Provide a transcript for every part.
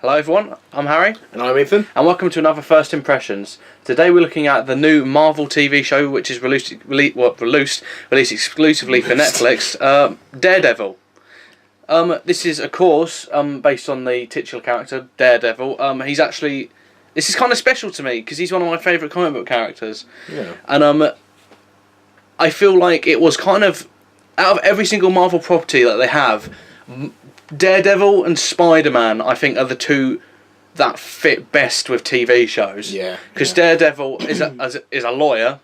Hello everyone, I'm Harry. And I'm Ethan. And welcome to another First Impressions. Today we're looking at the new Marvel TV show which is released exclusively for Netflix, Daredevil. This is, of course, based on the titular character, Daredevil. This is kind of special to me because he's one of my favourite comic book characters. Yeah. And I feel like it was kind of, out of every single Marvel property that they have, Daredevil and Spider-Man, I think, are the two that fit best with TV shows. Yeah. Because Daredevil is a lawyer.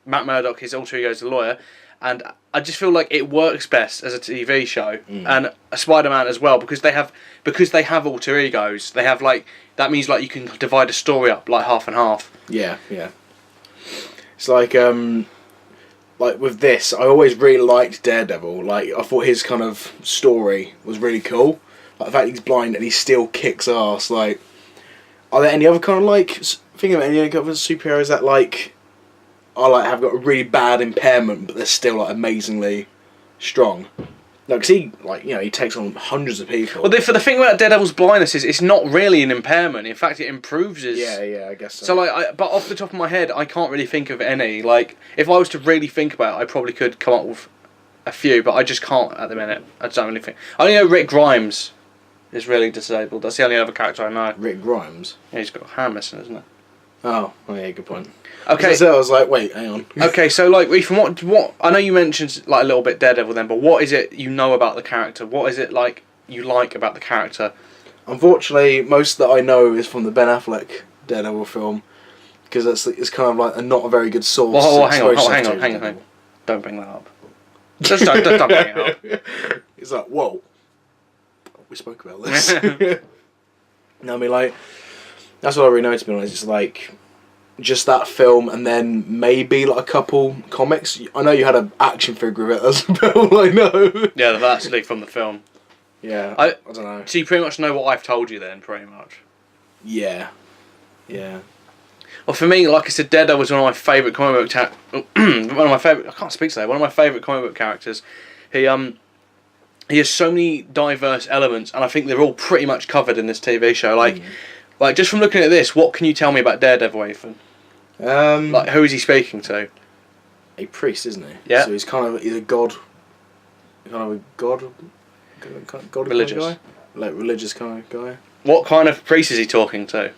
Matt Murdock, his alter ego, is a lawyer. And I just feel like it works best as a TV show. And Spider-Man as well, because they have alter egos. They have, like, that means, like, you can divide a story up, like, half and half. Yeah, yeah. It's like with this, I always really liked Daredevil. Like, I thought his kind of story was really cool. Like, the fact he's blind and he still kicks ass. Like, are there any other kind of, like, think of any other superheroes that, like, are, like, have got a really bad impairment, but they're still, like, amazingly strong? No, because he, like, you know, he takes on hundreds of people. Well, the thing about Daredevil's blindness is it's not really an impairment. In fact, it improves his... Yeah, I guess so. So, like, but off the top of my head, I can't really think of any. Like, if I was to really think about it, I probably could come up with a few, but I just can't at the minute. I don't really think. I only know Rick Grimes is really disabled. That's the only other character I know. Rick Grimes? Yeah, he's got a hand missing, isn't he? Oh, yeah, good point. Okay. So I was like, wait, hang on. Okay, so, like, Ethan, what I know you mentioned, like, a little bit Daredevil then, but what is it you know about the character? What is it, like, you like about the character? Unfortunately, most that I know is from the Ben Affleck Daredevil film, because it's kind of like not a very good source. Well, hang on. Don't bring that up. Just don't bring it up. It's like, whoa, we spoke about this. No, I mean, like, that's what I really know, to be honest. It's like just that film, and then maybe like a couple comics. I know you had an action figure of it as well. I know. Yeah, that's actually from the film. Yeah, I don't know. So you pretty much know what I've told you then, pretty much. Yeah. Well, for me, like I said, Daredevil was one of my favourite comic book I can't speak today. One of my favourite comic book characters. He has so many diverse elements, and I think they're all pretty much covered in this TV show. Like just from looking at this, what can you tell me about Daredevil, Ethan? Like, who is he speaking to? A priest, isn't he? Yeah. So he's a god. Kind of a god Religious. kind of guy? Like, religious kind of guy. What kind of priest is he talking to?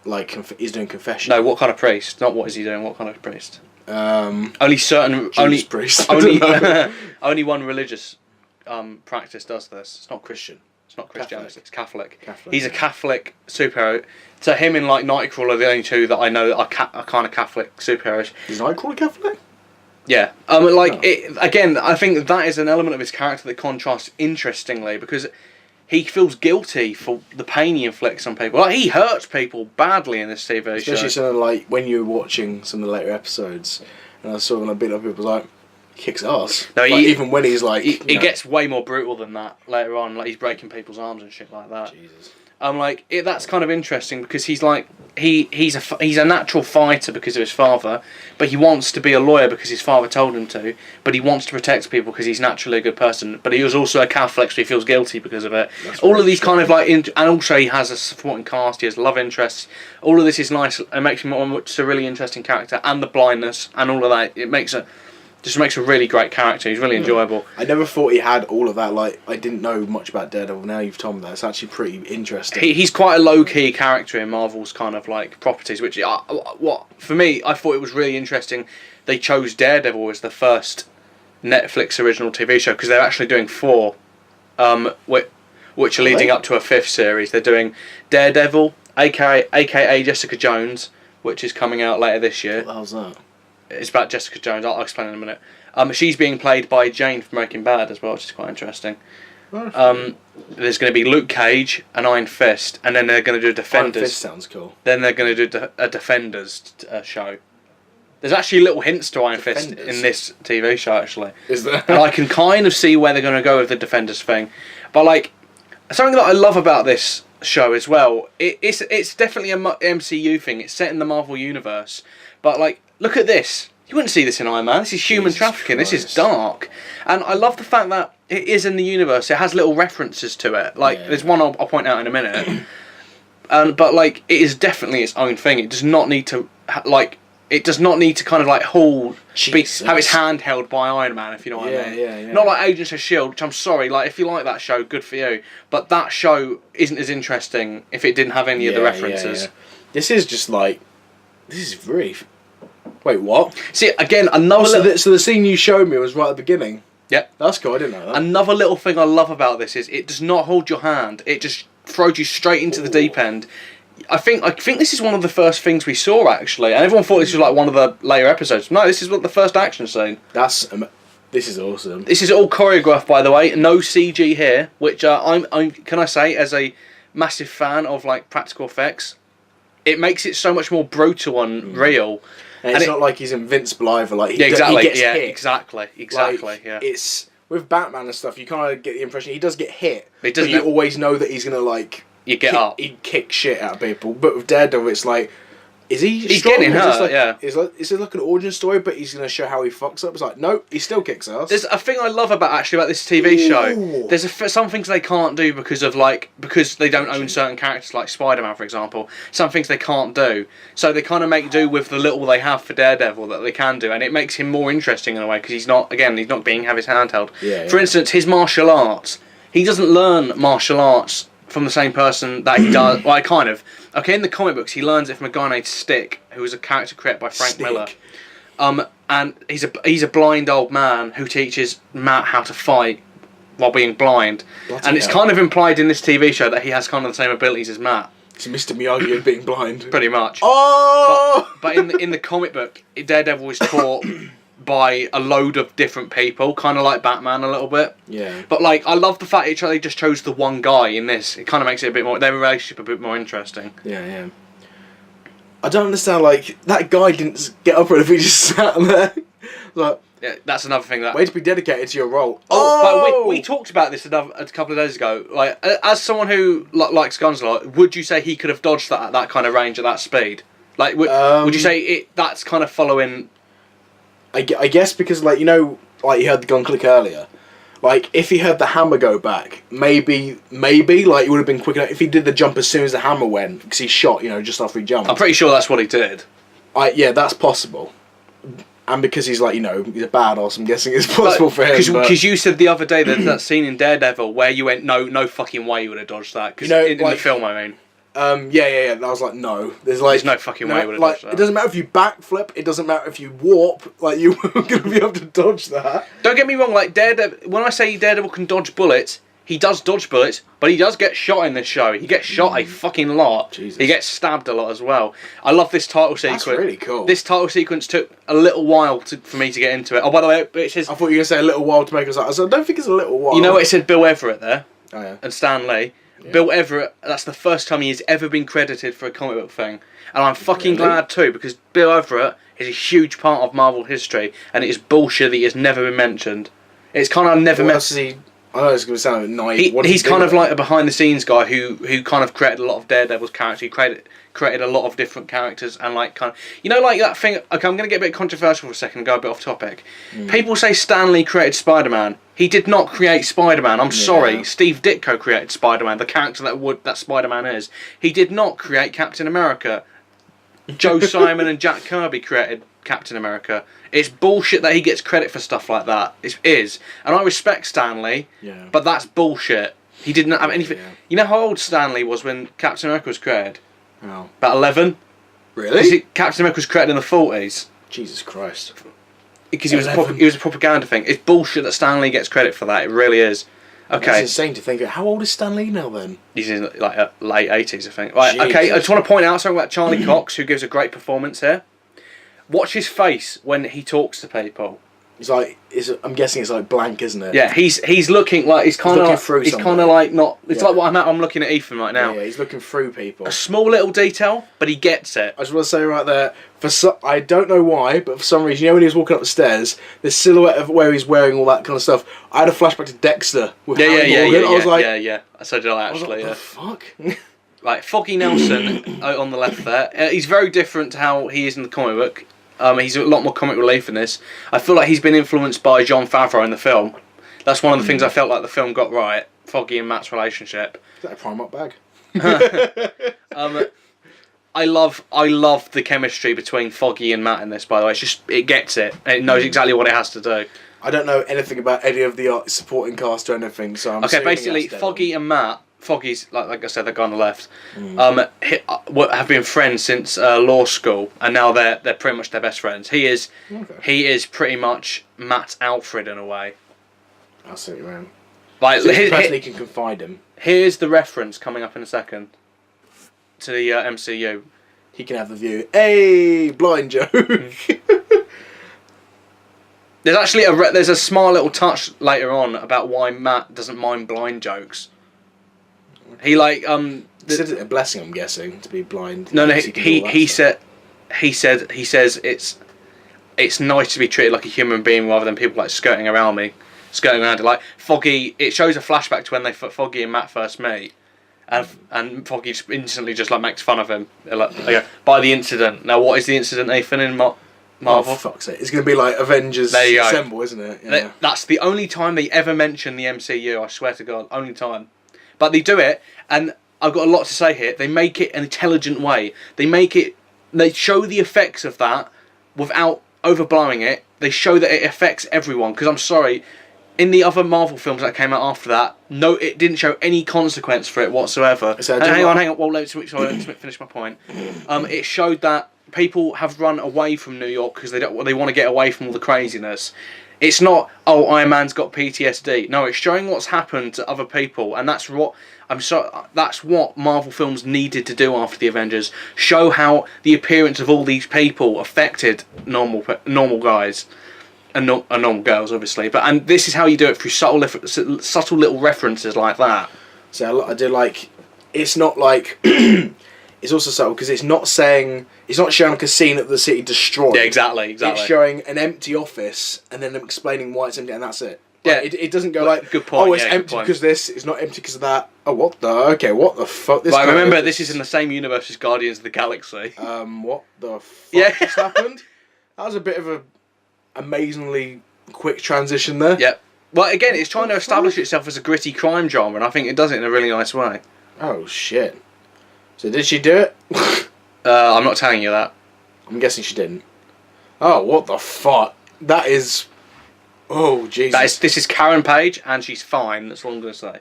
Like, he's doing confession. No, what kind of priest? Not what is he doing, what kind of priest? Only priest. Only one religious practice does this. It's not Christian. It's not Christianity. It's Catholic. He's a Catholic superhero. So him and, like, Nightcrawler are the only two that I know that are kind of Catholic superheroes. Is Nightcrawler Catholic? Yeah. Again, I think that is an element of his character that contrasts interestingly, because he feels guilty for the pain he inflicts on people. Like, he hurts people badly in this TV show. Especially sort of like when you were watching some of the later episodes, and I saw a bit of people like, he kicks ass. No, like, even when he's like, he gets way more brutal than that later on. Like, he's breaking people's arms and shit like that. Jesus. That's kind of interesting because he's like he's a natural fighter because of his father, but he wants to be a lawyer because his father told him to. But he wants to protect people because he's naturally a good person. But he was also a Catholic, so he feels guilty because of it. All of these kind of like, and also he has a supporting cast. He has love interests. All of this is nice and makes him a really interesting character. And the blindness and all of that, it makes a really great character. He's really enjoyable. I never thought he had all of that. Like, I didn't know much about Daredevil. Now you've told me that. It's actually pretty interesting. He's quite a low-key character in Marvel's kind of, like, properties, which, for me, I thought it was really interesting. They chose Daredevil as the first Netflix original TV show, because they're actually doing 4, which are leading up to a 5th series. They're doing Daredevil, aka Jessica Jones, which is coming out later this year. What the hell's that? It's about Jessica Jones. I'll explain in a minute. She's being played by Jane from Breaking Bad as well, which is quite interesting. There's going to be Luke Cage and Iron Fist, and then they're going to do Defenders. Iron Fist sounds cool. Then they're going to do a Defenders show. There's actually little hints to Iron Fist in this TV show, actually. Is there? And I can kind of see where they're going to go with the Defenders thing. But, like, something that I love about this show as well, it's definitely a MCU thing. It's set in the Marvel universe. But, like, look at this. You wouldn't see this in Iron Man. This is human trafficking. Christ. This is dark. And I love the fact that it is in the universe. It has little references to it. Like, there's one I'll point out in a minute. But, like, it is definitely its own thing. It does not need to, like... It does not need to kind of like have its hand held by Iron Man, if you know what I mean. Yeah. Not like Agents of S.H.I.E.L.D., which I'm sorry, like if you like that show, good for you. But that show isn't as interesting if it didn't have any of the references. This is just like... This is very... Wait, what? See, again, another... So the scene you showed me was right at the beginning? Yep. That's cool, I didn't know that. Another little thing I love about this is it does not hold your hand. It just throws you straight into the deep end. I think this is one of the first things we saw, actually, and everyone thought this was like one of the later episodes. No, this is the first action scene. This is awesome. This is all choreographed, by the way. No CG here, which I'm can I say, as a massive fan of like practical effects, it makes it so much more brutal and real. And it's not like he's invincible either. Like he gets hit. Exactly. Like, yeah. It's with Batman and stuff. You kind of get the impression he does get hit, but you always know that he's gonna like. You get up. He'd kick shit out of people. But with Daredevil, it's like, is he He's strong? getting hurt, like, yeah. Is it like an origin story, but he's going to show how he fucks up? It's like, no, he still kicks ass. There's a thing I love about this TV show. There's some things they can't do because they don't own certain characters, like Spider-Man, for example. Some things they can't do. So they kind of make do with the little they have for Daredevil that they can do. And it makes him more interesting in a way because he's not being have his hand held. For instance, his martial arts. He doesn't learn martial arts from the same person that he does. Well, kind of. Okay, in the comic books, he learns it from a guy named Stick, who was a character created by Frank Miller. And he's a blind old man who teaches Matt how to fight while being blind. And it's kind of implied in this TV show that he has kind of the same abilities as Matt. It's Mr. Miyagi of being blind. Pretty much. Oh! But in the comic book, Daredevil was taught by a load of different people, kind of like Batman a little bit. Yeah. But like, I love the fact they just chose the one guy in this. It kind of makes it their relationship a bit more interesting. Yeah. I don't understand, like, that guy didn't get up or if he just sat there. Like, yeah, that's another thing that... Way to be dedicated to your role. But we talked about this a couple of days ago. Like, as someone who likes guns a lot, would you say he could have dodged that at that kind of range at that speed? Like, would you say that's kind of following... I guess because, like, you know, like you heard the gun click earlier. Like, if he heard the hammer go back, maybe, like, it would have been quick enough. If he did the jump as soon as the hammer went, because he shot, just after he jumped. I'm pretty sure that's what he did. Yeah, that's possible. And because he's, like, he's a badass, I'm guessing it's possible for him. Because you said the other day that scene in Daredevil where you went, no fucking way you would have dodged that. Because in the film, I mean. Yeah. I was like, no. There's no fucking way would have dodged that. It doesn't matter if you backflip. It doesn't matter if you warp. Like, you weren't going to be able to dodge that. Don't get me wrong. Like Daredevil, when I say Daredevil can dodge bullets, he does dodge bullets, but he does get shot in this show. He gets shot a fucking lot. Jesus. He gets stabbed a lot as well. I love this title sequence. That's really cool. This title sequence took a little while for me to get into it. Oh, by the way, it says... I thought you were going to say a little while to make us like... I don't think it's a little while. You know what? It said Bill Everett there. Oh, yeah. And Stan Lee. Yeah. Bill Everett, that's the first time he has ever been credited for a comic book thing. And I'm fucking glad too, because Bill Everett is a huge part of Marvel history, and it is bullshit that he has never been mentioned. It's kind of never mentioned. I know it's going to sound naive. He's kind of like a behind-the-scenes guy who kind of created a lot of Daredevil's character. He created a lot of different characters and like kind of... like that thing... Okay, I'm going to get a bit controversial for a second and go a bit off topic. People say Stan Lee created Spider-Man. He did not create Spider-Man. I'm sorry. Steve Ditko created Spider-Man, the character that Spider-Man is. He did not create Captain America. Joe Simon and Jack Kirby created Captain America. It's bullshit that he gets credit for stuff like that. It is. And I respect Stan Lee, but that's bullshit. He didn't have anything... Yeah. You know how old Stan Lee was when Captain America was created? Oh. About 11. Really? Captain America was created in the 40s. Jesus Christ. Because he was a propaganda thing. It's bullshit that Stan Lee gets credit for that. It really is. Okay. It's insane to think. How old is Stan Lee now then? He's in like late 80s, I think. Right. Okay. I just want to point out something about Charlie Cox, who gives a great performance here. Watch his face when he talks to people. It's like I'm guessing it's like blank, isn't it? Yeah, he's looking like he's kind of like not. It's like what I'm looking at Ethan right now. Yeah, he's looking through people. A small little detail, but he gets it. I just want to say right there, I don't know why, but for some reason, when he was walking up the stairs, the silhouette of where he's wearing all that kind of stuff, I had a flashback to Dexter. With Harry Morgan. I was like, yeah. So did I actually. What the fuck? Right, Foggy Nelson on the left there. He's very different to how he is in the comic book. He's a lot more comic relief in this. I feel like he's been influenced by Jon Favreau in the film. That's one of the things I felt like the film got right. Foggy and Matt's relationship. Is that a Primark bag? I love the chemistry between Foggy and Matt in this. By the way, it gets it. It knows exactly what it has to do. I don't know anything about any of the supporting cast or anything, so I'm okay. Basically, Foggy and Matt. Foggy's like I said, the guy on the left. Have been friends since law school, and now they're pretty much their best friends. He is pretty much Matt's Alfred in a way. I'll see you around. Like, so he can confide him. Here's the reference coming up in a second to the MCU. He can have the view. Hey, blind joke. There's actually there's a small little touch later on about why Matt doesn't mind blind jokes. He like Is it a blessing? I'm guessing to be blind. No. He says it's nice to be treated like a human being rather than people like skirting around it. Like Foggy, it shows a flashback to when Foggy and Matt first meet, and Foggy just instantly just like makes fun of him by the incident. Now, what is the incident, Nathan, in Marvel? Oh, for fuck's sake! It's going to be like Avengers Assemble, isn't it? Yeah. That's the only time they ever mention the MCU. I swear to God, only time. But they do it, and I've got a lot to say here. They make it an intelligent way. They show the effects of that without overblowing it. They show that it affects everyone. Because I'm sorry, in the other Marvel films that came out after that, no, it didn't show any consequence for it whatsoever. So hang on. Well, let me finish my point. It showed that people have run away from New York because they want to get away from all the craziness. It's not, Iron Man's got PTSD. No, it's showing what's happened to other people, and that's what Marvel films needed to do after the Avengers. Show how the appearance of all these people affected normal guys and normal girls, obviously. And this is how you do it through subtle little references like that. So I do like. It's not like. It's also subtle because it's not showing like a scene of the city destroyed. Yeah, exactly. It's showing an empty office and then explaining why it's empty, and that's it. Yeah, it doesn't go like, good point. It's empty because this. It's not empty because of that. Oh, what the fuck? This. Right, remember this is in the same universe as Guardians of the Galaxy. What the fuck just happened? That was a bit of a amazingly quick transition there. Yep. Well, again, it's trying to establish itself as a gritty crime genre, and I think it does it in a really nice way. Oh shit. So did she do it? I'm not telling you that. I'm guessing she didn't. Oh, what the fuck? That is... Oh, Jesus. This is Karen Page, and she's fine. That's all I'm going to say.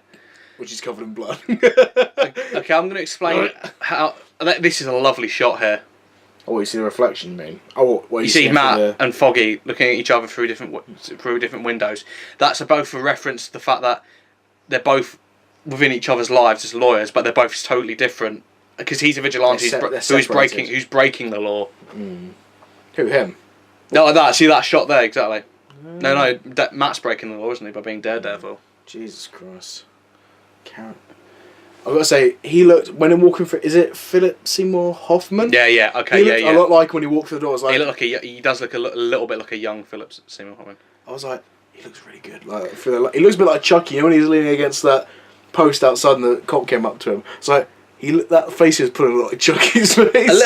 Which is covered in blood. Okay, I'm going to explain how... This is a lovely shot here. Oh, you see the reflection, you mean? Oh, what you see Matt and Foggy looking at each other through different windows. That's both a reference to the fact that they're both within each other's lives as lawyers, but they're both totally different. Because he's a vigilante who's breaking the law. Mm. Who, him? No, like that. See that shot there, exactly. No, Matt's breaking the law, isn't he, by being Daredevil? Jesus Christ. I've got to say, he looked, when I'm walking through, is it Philip Seymour Hoffman? Yeah, okay, he looked a lot like when he walked through the door. I was like, he does look a little bit like a young Philip Seymour Hoffman. I was like, he looks really good. He looks a bit like Chucky, you know, when he's leaning against that post outside and the cop came up to him. It's like, that face is putting a lot of Chucky's face.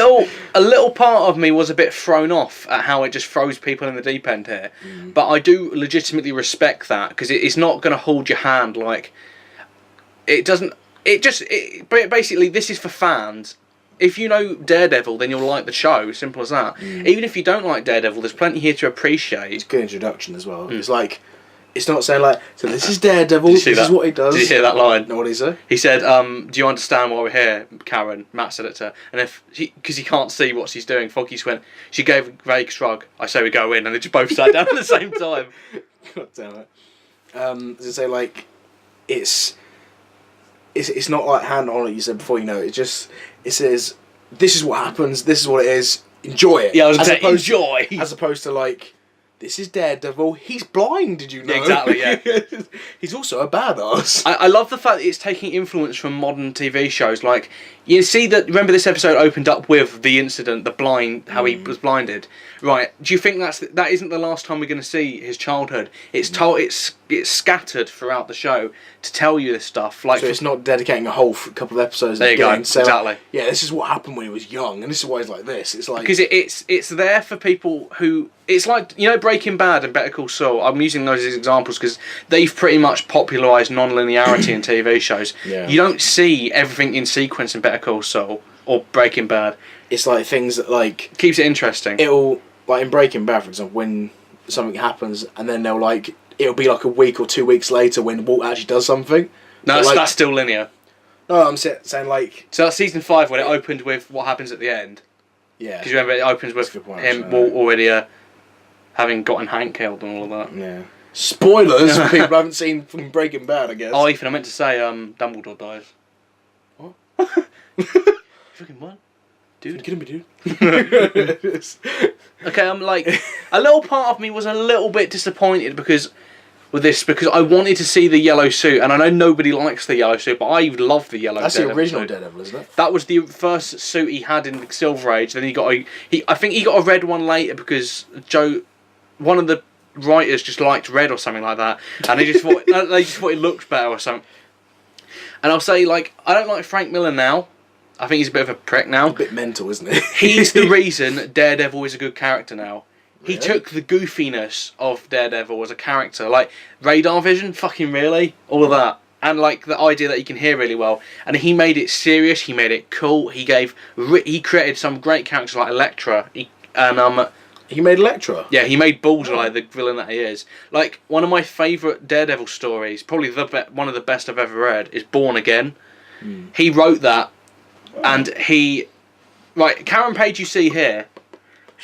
A little part of me was a bit thrown off at how it just throws people in the deep end here, but I do legitimately respect that because it's not going to hold your hand like it doesn't. Basically, this is for fans. If you know Daredevil, then you'll like the show. Simple as that. Even if you don't like Daredevil, there's plenty here to appreciate. It's a good introduction as well. It's like. It's not saying like, so this is Daredevil, this is what he does. Did you hear that line? No, what did he say? He said, do you understand why we're here, Karen? Matt said it to her. And because he can't see what she's doing, Foggy went, she gave a vague shrug. I say we go in, and they just both sat down at the same time. God damn it. As I say, like, it's not like hand on like you said before, you know, it says, this is what happens, this is what it is, enjoy it. Yeah, I was going to say, enjoy. As opposed to like, this is Daredevil. He's blind. Did you know? Exactly. Yeah. He's also a badass. I love the fact that it's taking influence from modern TV shows. Like, you see that. Remember, this episode opened up with the incident, how he was blinded. Right? Do you think that isn't the last time we're going to see his childhood? It's it's scattered throughout the show to tell you this stuff. Like, so it's not dedicating a whole couple of episodes. There you go. Exactly. Yeah, this is what happened when he was young, and this is why he's like this. It's like because it's there for people who. It's like, Breaking Bad and Better Call Saul. I'm using those as examples because they've pretty much popularised non-linearity in TV shows. Yeah. You don't see everything in sequence in Better Call Saul or Breaking Bad. It's like things that like keeps it interesting. It'll like in Breaking Bad, for example, when something happens and then it'll be like a week or 2 weeks later when Walt actually does something. No, that's still linear. No, I'm saying like so that's season 5 when it opened with what happens at the end. Yeah. Because remember it opens with him Walt already. Having gotten Hank killed and all of that. Yeah. Spoilers for people who haven't seen fucking Breaking Bad, I guess. Oh, Ethan, I meant to say, Dumbledore dies. What? Fucking what? Dude. Kidding me, dude. Okay, I'm like... A little part of me was a little bit disappointed because I wanted to see the yellow suit, and I know nobody likes the yellow suit, but I love the yellow That's Daredevil the original suit. Daredevil, isn't it? That was the first suit he had in the Silver Age. Then I think he got a red one later because one of the writers just liked red or something like that, and they just thought it looked better or something. And I'll say, like, I don't like Frank Miller now. I think he's a bit of a prick now. A bit mental, isn't he? He's the reason Daredevil is a good character now. Really? He took the goofiness of Daredevil as a character, like radar vision, fucking really, all of that, and like the idea that he can hear really well, and he made it serious. He made it cool. He created some great characters like Elektra. He made Elektra. Yeah, he made Bullseye, like the villain that he is. Like, one of my favourite Daredevil stories, probably one of the best I've ever read, is Born Again. He wrote that, and Karen Page you see here.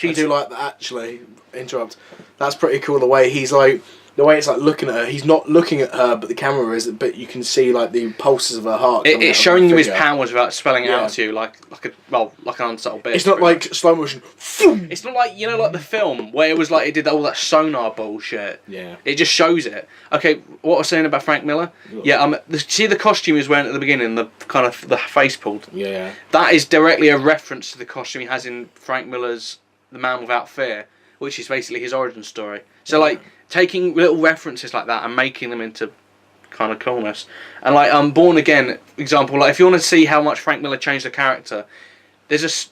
I do like that, actually. Interrupt. That's pretty cool, the way he's like... The way it's like looking at her, he's not looking at her, but the camera is. But you can see like the pulses of her heart. It's showing you his powers without spelling it out to you, like an unsubtle bit. It's not like slow motion. It's not like like the film where it was like it did all that sonar bullshit. Yeah. It just shows it. Okay, what I was saying about Frank Miller. Yeah. See the costume he was wearing at the beginning, the kind of the face pulled. Yeah. That is directly a reference to the costume he has in Frank Miller's The Man Without Fear, which is basically his origin story. So like. Taking little references like that and making them into kind of coolness. And like Born Again, example, like if you want to see how much Frank Miller changed the character, there's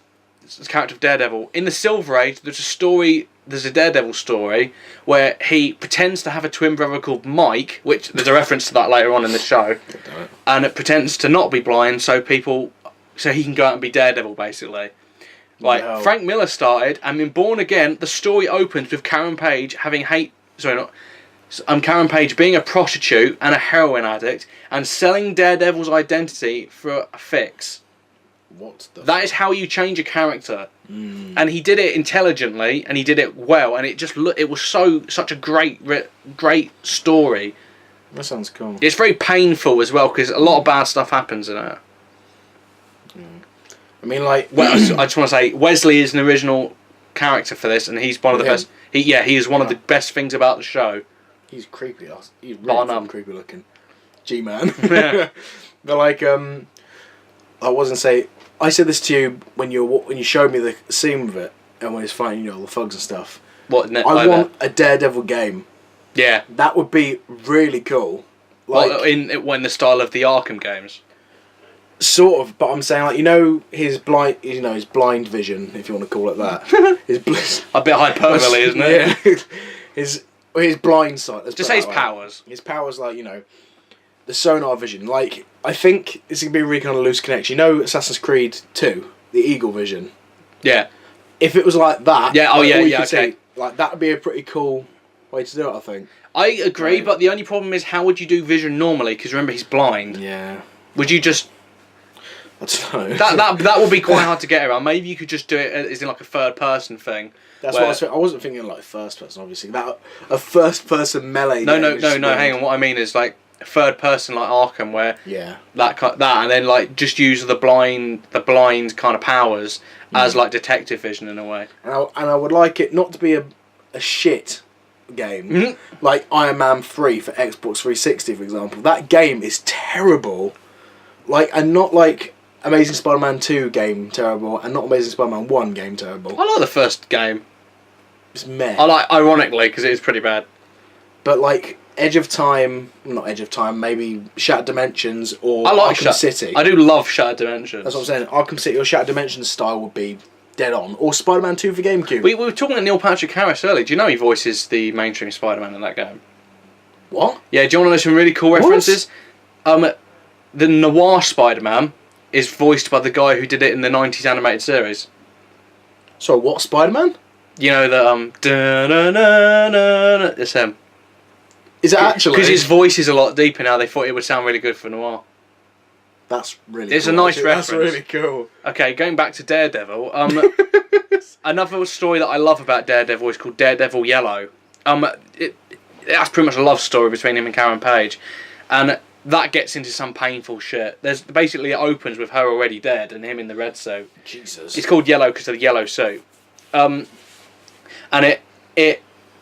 a character of Daredevil. In the Silver Age, there's a Daredevil story where he pretends to have a twin brother called Mike, which there's a reference to that later on in the show. And it pretends to not be blind so he can go out and be Daredevil basically. Like Frank Miller started, and in Born Again, the story opens with Karen Page Karen Page being a prostitute and a heroin addict and selling Daredevil's identity for a fix. That is how you change a character. And he did it intelligently and he did it well, and it was such a great story. That sounds cool. It's very painful as well because a lot of bad stuff happens in it. I mean, like, I just want to say Wesley is an original character for this, and he's one of the best. He is one of the best things about the show. He's creepy. He's really creepy looking. G-man. Yeah. But like, I said this to you when you showed me the scene with it and when he's fighting all the thugs and stuff. I want a Daredevil game. Yeah. That would be really cool. Like in the style of the Arkham games. Sort of, but I'm saying like his blind vision, if you want to call it that. A bit hyperbole, isn't it? Yeah. his blind side. Just say his powers. His powers, like the sonar vision. Like I think it's gonna be a really kind of loose connection. Assassin's Creed 2, the Eagle vision. Yeah. If it was like that. Yeah. Oh yeah. Okay. Like that would be a pretty cool way to do it, I think. I agree, but the only problem is how would you do vision normally? Because remember he's blind. Yeah. Would you just? I don't know. That would be quite hard to get around. Maybe you could just do it as in like a third person thing. That's what I was thinking. I wasn't thinking like first person, obviously. A first person melee. No. Hang on. What I mean is like a third person like Arkham, where that and then like just use the blind kind of powers as like detective vision in a way. And I would like it not to be a shit game, Mm-hmm. like Iron Man 3 for Xbox 360, for example. That game is terrible. Like, and not like Amazing Spider-Man 2 game terrible, and not Amazing Spider-Man 1 game terrible. I like the first game. It's meh. I like, ironically, because it is pretty bad. But like Edge of Time, not Edge of Time, maybe Shattered Dimensions or I like Arkham City. I do love Shattered Dimensions. That's what I'm saying. Arkham City or Shattered Dimensions style would be dead on. Or Spider-Man 2 for GameCube. We were talking to Neil Patrick Harris earlier. Do you know he voices the mainstream Spider-Man in that game? What? Yeah, do you want to know some really cool references? The noir Spider-Man is voiced by the guy who did it in the 90s animated series. So what, Spider-Man? You know the it's him. Is it actually? Because his voice is a lot deeper now. They thought it would sound really good for noir. That's really It's cool. a nice That's reference. really cool. Okay, going back to Daredevil. Another story that I love about Daredevil is called Daredevil Yellow. That's pretty much a love story between him and Karen Page, and that gets into some painful shit. There's basically, it opens with her already dead and him in the red suit. Jesus. It's called Yellow because of the yellow suit, and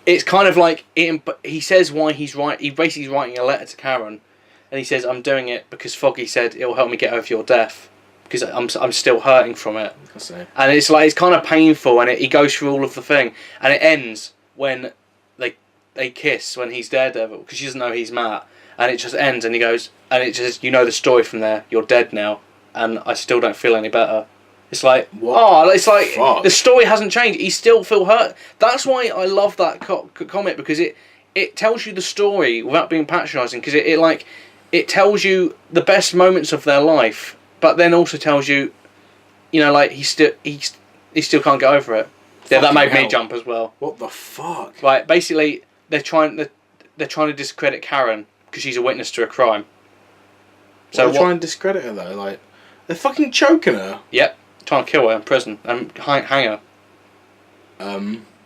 it's kind of like he says why he's right. He basically is writing a letter to Karen, and he says, "I'm doing it because Foggy said it'll help me get over your death because I'm still hurting from it." I see. And it's like, it's kind of painful, and he goes through all of the thing, and it ends when they kiss when he's Daredevil because she doesn't know he's Matt, and it just ends, and he goes, and it just, you know the story from there. You're dead now, and I still don't feel any better. It's like, what? Oh, it's like Fuck. The story hasn't changed. He still feel hurt. That's why I love that comic, because it tells you the story without being patronising, because it tells you the best moments of their life, but then also tells you, you know, like he still can't get over it. Yeah, that made me jump as well. What the fuck? Right, basically they're trying to discredit Karen because she's a witness to a crime. So they're trying to discredit her though, like they're fucking choking her. Yep, trying to kill her in prison and hang her.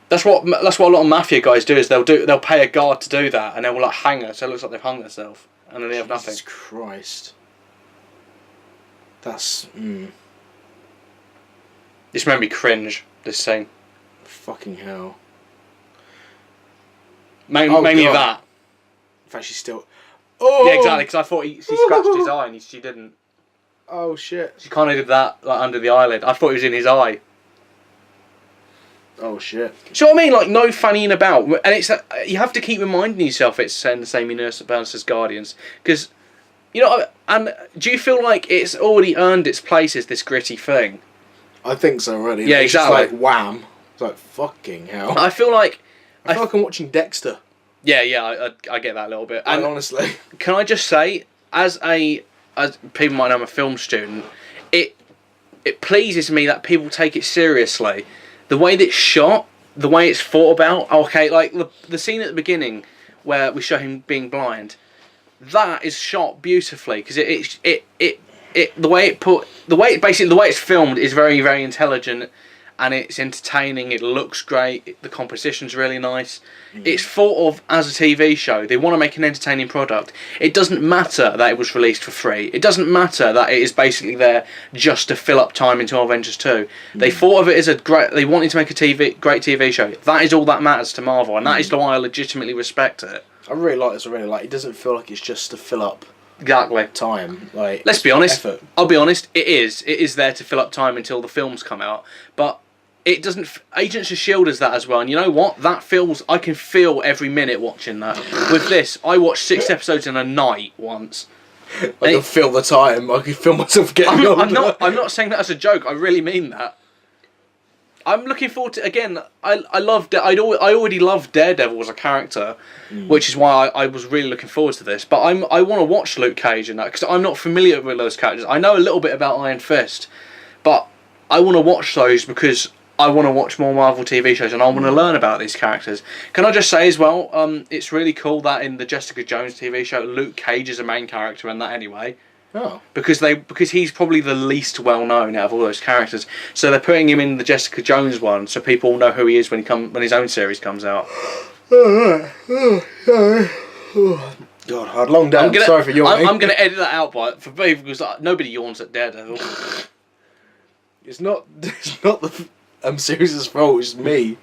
That's what a lot of mafia guys do. Is they'll pay a guard to do that, and they'll like hang her, so it looks like they've hung themselves, and then they have nothing. Jesus Christ. That's This made me cringe. This scene. fucking hell. Mainly that. In fact, she's still. Oh. Yeah, exactly. Because I thought she scratched his eye, and she didn't. Oh shit. She kind of did that like under the eyelid. I thought it was in his eye. Oh shit. So what I mean, like, no fannying about, and it's you have to keep reminding yourself it's in the same universe as Guardians, because, you know, and do you feel like it's already earned its place as this gritty thing? I think so already. Yeah, it's exactly. Just like wham. It's like fucking hell. I feel like I feel like I'm watching Dexter. Yeah, I get that a little bit. And honestly, can I just say, as people might know, I'm a film student, it pleases me that people take it seriously. The way that it's shot, the way it's thought about. Okay, like the scene at the beginning where we show him being blind, that is shot beautifully because the way it's filmed is very, very intelligent, and it's entertaining. It looks great. The composition's really nice. It's thought of as a TV show. They want to make an entertaining product. It doesn't matter that it was released for free. It doesn't matter that it is basically there just to fill up time into Avengers 2. They thought of it as they wanted to make a great TV show. That is all that matters to Marvel, and that is why I legitimately respect it. I really like this already. Like, it doesn't feel like it's just to fill up Exactly. time. Like, let's be honest. Effort. I'll be honest. It is there to fill up time until the films come out, but. It doesn't. Agents of S.H.I.E.L.D. is that as well, and you know what? I can feel every minute watching that. With this, I watched 6 episodes in a night once. I can feel the time. I can feel myself getting older. I'm not saying that as a joke. I really mean that. I'm looking forward to again. I already loved Daredevil as a character, which is why I was really looking forward to this. But I want to watch Luke Cage and that because I'm not familiar with those characters. I know a little bit about Iron Fist, but I want to watch those because I want to watch more Marvel TV shows and I want to learn about these characters. Can I just say as well, it's really cool that in the Jessica Jones TV show, Luke Cage is a main character in that anyway. Oh. Because he's probably the least well known out of all those characters. So they're putting him in the Jessica Jones one so people know who he is when his own series comes out. God, hard long down. Sorry for yawning. I'm going to edit that out for people because nobody yawns at Daredevil. It's not the series' fault. It's me.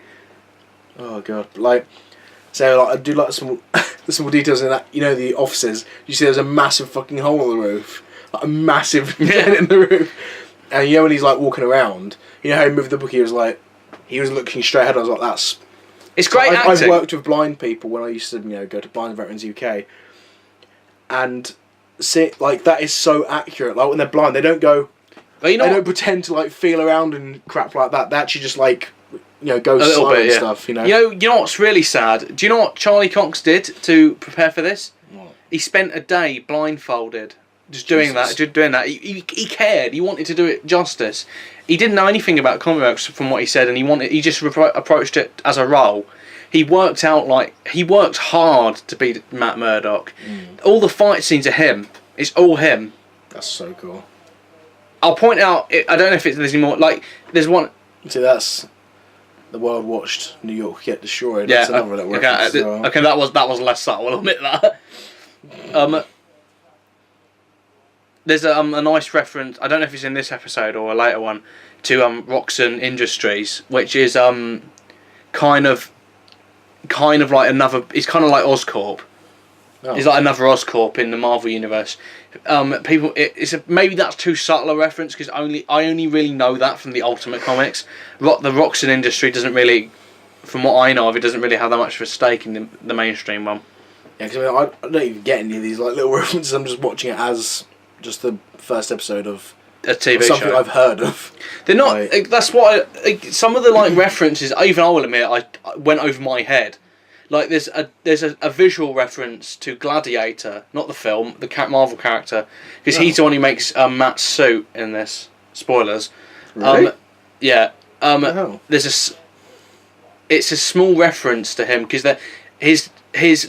Oh god, like So like I do like some the small details in that. You know, the offices. You see, there's a massive fucking hole in the roof, like a massive dent in the roof. And you know when he's like walking around, you know how he moved the book. He was looking straight ahead. I was like, that's. It's great acting. I've worked with blind people when I used to go to Blind Veterans UK, and see like that is so accurate. Like when they're blind, they don't go. But you know, they don't pretend to like feel around and crap like that. They actually just like go slow and stuff. You know what's really sad? Do you know what Charlie Cox did to prepare for this? What? He spent a day blindfolded, just doing that. He cared. He wanted to do it justice. He didn't know anything about comic books from what he said, and he just approached it as a role. He worked hard to be Matt Murdock. All the fight scenes are him. It's all him. That's so cool. I'll point out. I don't know if there's any more. Like there's one. See, that's the world watched New York get destroyed. Yeah. That's another that reference as well. Okay. That was less subtle. I'll admit that. There's a nice reference. I don't know if it's in this episode or a later one to Roxxon Industries, which is kind of like another. It's kind of like Oscorp. Oh. It's like another Oscorp in the Marvel universe. Maybe that's too subtle a reference because I only really know that from the Ultimate Comics. The Roxxon Industry doesn't really, from what I know of, it doesn't really have that much of a stake in the mainstream one. Yeah, because I don't even get any of these like little references. I'm just watching it as just the first episode of a TV something show I've heard of. They're not. That's what some of the references. Even I will admit, I went over my head. Like there's a visual reference to Gladiator, not the film, the Marvel character, because he's the one who makes Matt's suit in this. Spoilers. Really? Yeah. Oh. It's a small reference to him because his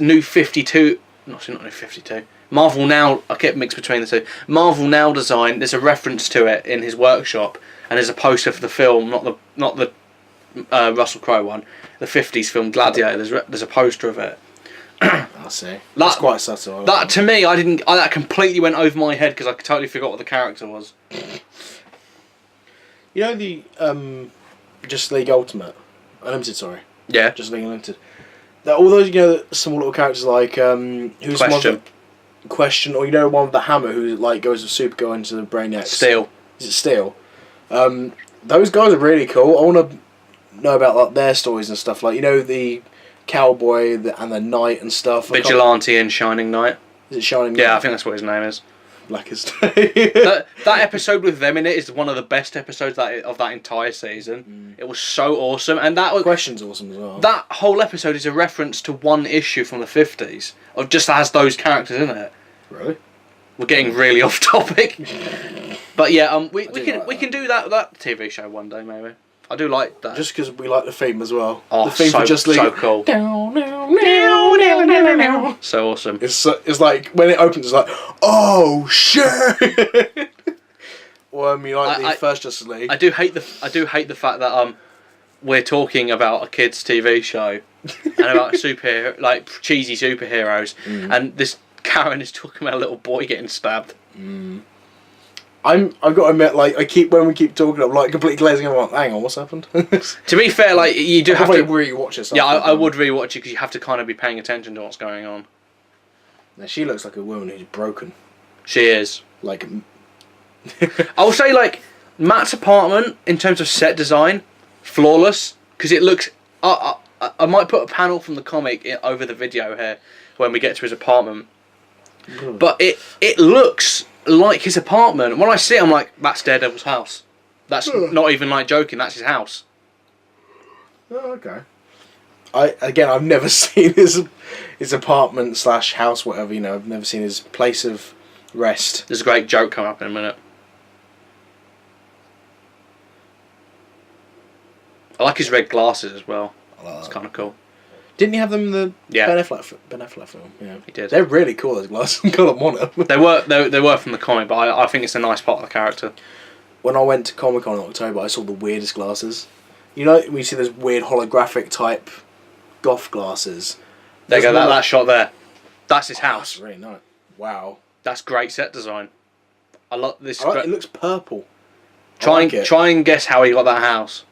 new 52. Not new 52. Marvel Now. I kept mixed between the two. Marvel Now design. There's a reference to it in his workshop, and there's a poster for the film, not the Russell Crowe one, the 50s film Gladiator. There's a poster of it. I see. That's quite subtle. That to me, that completely went over my head because I totally forgot what the character was. You know the Just League Ultimate, Unlimited. Sorry. Yeah. Just League Unlimited. All those small little characters like who's Question, or one with the hammer who like goes with Supergirl into the Brainiac. Steel. Is it Steel? Those guys are really cool. I want to know about like their stories and stuff. Like the cowboy and the knight and stuff. Vigilante and Shining Knight. Is it Shining Knight? Yeah, I think that's what his name is. Blackest. that episode with them in it is one of the best episodes of that entire season. It was so awesome, and that was Question's awesome as well. That whole episode is a reference to one issue from the 50s, of just has those characters in it. Really? We're getting really off topic, but yeah, we can do that TV show one day maybe. I do like that. Just because we like the theme as well. Oh, the theme for Just League. So cool. So awesome. It's like when it opens, it's like, oh shit. Well, the first Justice League. I do hate the fact that we're talking about a kids' TV show and about cheesy superheroes, and this Karen is talking about a little boy getting stabbed. I've got to admit, when we keep talking, I'm like completely glazing over. Hang on, what's happened? To be fair, you do have to rewatch it. Yeah, I would rewatch it because you have to kind of be paying attention to what's going on. Now, she looks like a woman who's broken. She is. I will say Matt's apartment in terms of set design, flawless because it looks. I might put a panel from the comic over the video here when we get to his apartment, but it looks like his apartment. When I see it, I'm like, that's Daredevil's house. That's not even joking. That's his house. Oh, okay. I've never seen his apartment / house, whatever. I've never seen his place of rest. There's a great joke coming up in a minute. I like his red glasses as well. It's kind of cool. Didn't he have them in the Ben Affleck film? Yeah, he did. They're really cool, those glasses. I don't want them. They were from the comic, but I think it's a nice part of the character. When I went to Comic-Con in October, I saw the weirdest glasses. We see those weird holographic type goth glasses. There you go, that shot there. That's his house. That's really nice. Wow. That's great set design. I love this. It looks purple. Try and guess how he got that house.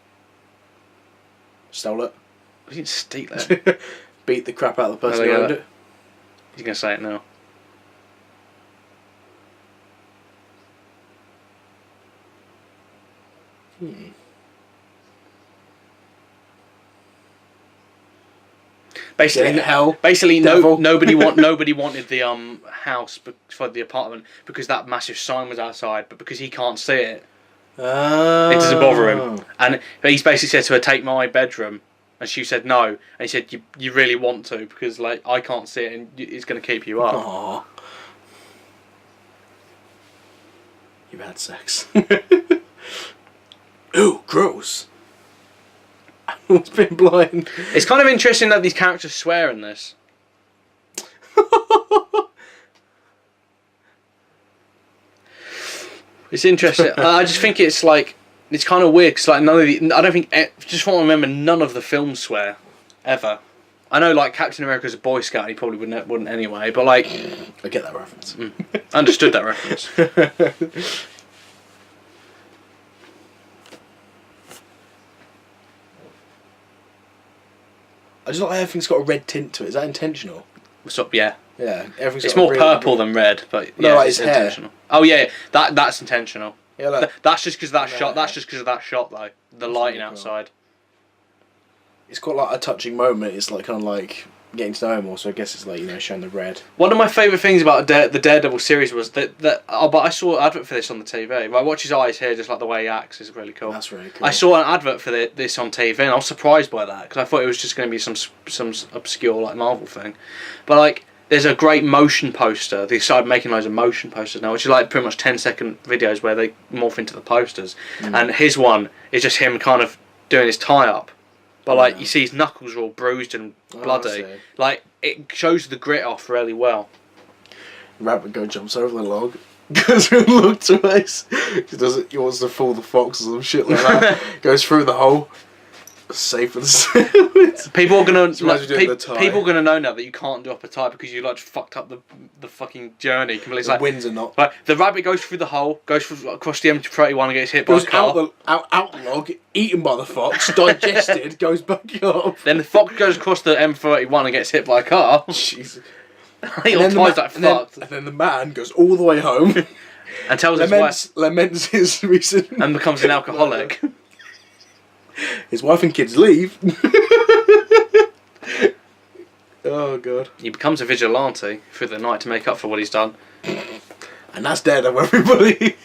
Stole it. He didn't steal it. beat the crap out of the person Well, who yeah. owned it. He's gonna say it now. Basically, Yeah, hell. basically, Devil. nobody wanted the house for the apartment because that massive sign was outside. But because he can't see it, it doesn't bother him. And he's basically said to her, "Take my bedroom," and she said no. And he said, "You really want to because like I can't see it, and it's going to keep you up." Aww. You've had sex. Ooh, gross. It's been blind. It's kind of interesting that these characters swear in this. It's interesting. I just think it's like it's kind of weird because like none of the I don't think just want to remember none of the films swear ever. I know like Captain America's a Boy Scout and he probably wouldn't anyway, but like I get that reference. understood that reference. I just like everything's got a red tint to it. Is that intentional? So, yeah. Yeah, everything's It's got more a purple than red, but No, yeah, like it's his hair. intentional. Oh yeah, that's intentional. Yeah, like, That's just because of that No. shot. That's just because of that shot, though. The That's lighting really cool. outside. it's got like a touching moment. It's like kind of like getting to know him more. So I guess it's like showing the red. One of my favourite things about the Daredevil series was that but I saw an advert for this on the TV. I watch his eyes here, just like the way he acts is really cool. That's really cool. I saw an advert for this on TV, and I was surprised by that because I thought it was just going to be some obscure like Marvel thing, but like. There's a great motion poster. They started making loads of motion posters now, which is like pretty much 10-second videos where they morph into the posters. And his one is just him kind of doing his tie up, but like you see his knuckles are all bruised and bloody. I see. Like it shows the grit off really well. Rabbit go jumps over the log. Goes through the log twice. He wants to fool the fox or some shit like that. Goes through the hole. Safe for the sandwich. People are gonna Imagine doing the tie. people are gonna know now that you can't do up a tie because you like fucked up the fucking journey completely. It's The like, winds are not. like the rabbit goes through the hole, goes across the M31 and gets hit by a Goes car. out the log, eaten by the fox, digested, goes back up. Then the fox goes across the M31 and gets hit by a car. Jesus. Your And tie's like fucked. and then the man goes all the way home. And tells his wife laments his recent. and becomes an alcoholic. His wife and kids leave. Oh god. He becomes a vigilante through the night to make up for what he's done. And that's Daredevil, everybody.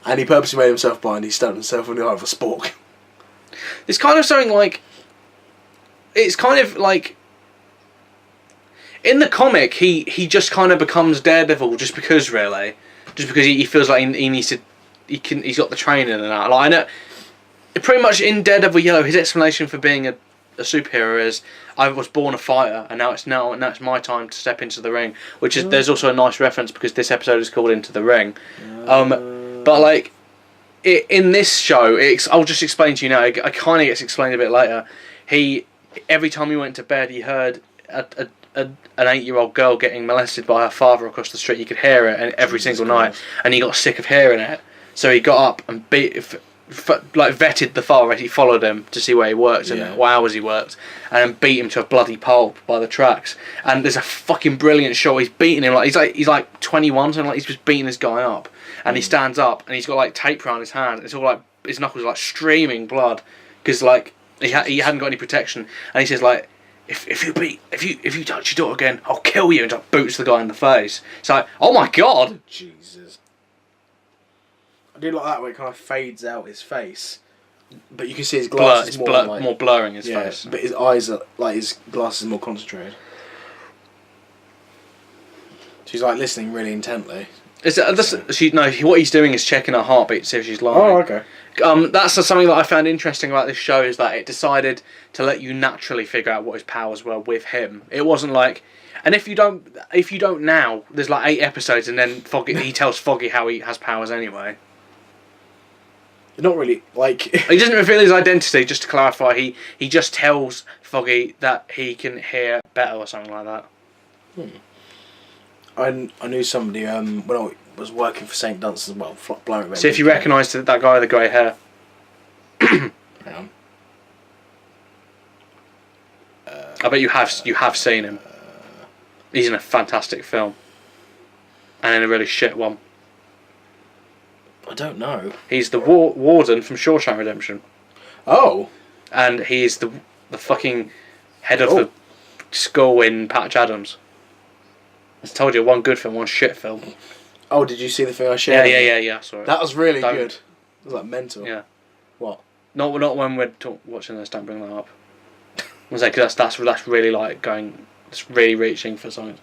And he purposely made himself blind. He stabbed himself in the eye with a spork. It's kind of something like. It's kind of like. In the comic, he just kind of becomes Daredevil just because, really, just because he feels like he needs to, he's got the training and that. Like I know, pretty much in Daredevil Yellow, his explanation for being a superhero is I was born a fighter and now it's my time to step into the ring. Which is there's also a nice reference because this episode is called Into the Ring. But like in this show, I'll just explain to you now. It kind of gets explained a bit later. Every time he went to bed, he heard an 8-year-old girl getting molested by her father across the street. You could hear it every single night, and he got sick of hearing it. So he got up and vetted the father. He followed him to see where he worked and what hours he worked, and then beat him to a bloody pulp by the tracks. And there's a fucking brilliant shot. He's beating him he's like 21, something like he's just beating this guy up. And he stands up and he's got like tape around his hand. It's all like his knuckles are like streaming blood because like he hadn't got any protection. And he says like. If you touch your daughter again, I'll kill you, and just boots the guy in the face. It's like, oh my god! Jesus. I do like that where it kind of fades out his face, but you can see his glasses more blurring his face. But his eyes are like his glasses are more concentrated. She's like listening really intently. What he's doing is checking her heartbeat to see if she's lying. Oh, okay. That's something that I found interesting about this show is that it decided to let you naturally figure out what his powers were with him. It wasn't like, and if you don't now, there's like 8 episodes, and then he tells Foggy how he has powers anyway. Not really like. He doesn't reveal his identity. Just to clarify, he just tells Foggy that he can hear better or something like that. I knew somebody when I was working for St Dunstan's. Well, blowing. So if you recognise that guy with the grey hair. Hang on. I bet you have seen him. He's in a fantastic film. And in a really shit one. I don't know. He's the warden from Shawshank Redemption. Oh. And he's the fucking head of the school in Patch Adams. I told you, one good film, one shit film. Oh, did you see the thing I shared? Yeah. Sorry. That was really good. It was like mental. Yeah. What? Not when we're watching this. Don't bring that up. I was like, that's really like going. It's really reaching for something.